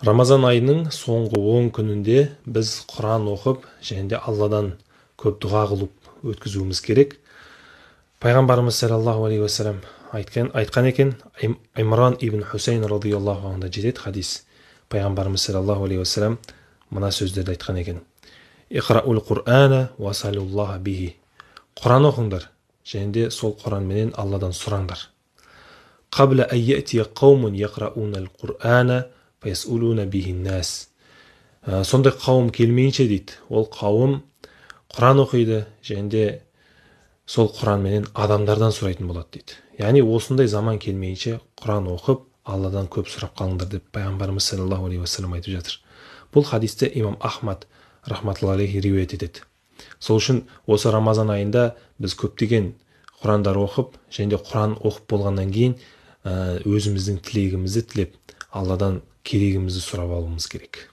Рамазан айының соңғы 10 күнінде біз Құран оқып, және де Алладан көп дұға қылып өткізуіміз керек. Пайғамбарымыз саллаллаху алейхи уассалам айтқан екен, Имран ибн Хусейн радиаллаху анхудан жетеді хадис. Пайғамбарымыз саллаллаху алейхи уассалам мына сөздерді айтқан екен: Иқраул Құр'ана уасалуллаха бихи. Құран оқыңдар, және де сол Құранменен Алладан сұраңдар. Қабла айятия қаумун яқраунал Құр'ана фаясулуна бихин нас. Сондай қауым келмейінше дейді, ол қауым Құран оқиды, және де сол Құранменен адамдардан сұрайтын болады дейді. Яғни осындай заман келмейінше Құран оқып, Алладан көп сұрап қалыңдар деп пайғамбарымыз саллаллаху алейхи уассалам айтып жатыр. Бұл хадисті имам Ахмад рахматуллахи алейхи риуаят етеді. Сол үшін осы Рамазан айында біз көптеген Құрандар оқып, және де Құран оқып болғаннан кейін өзіміздің тілегімізді тілеп, Алладан керегімізді сұрап алуымыз керек.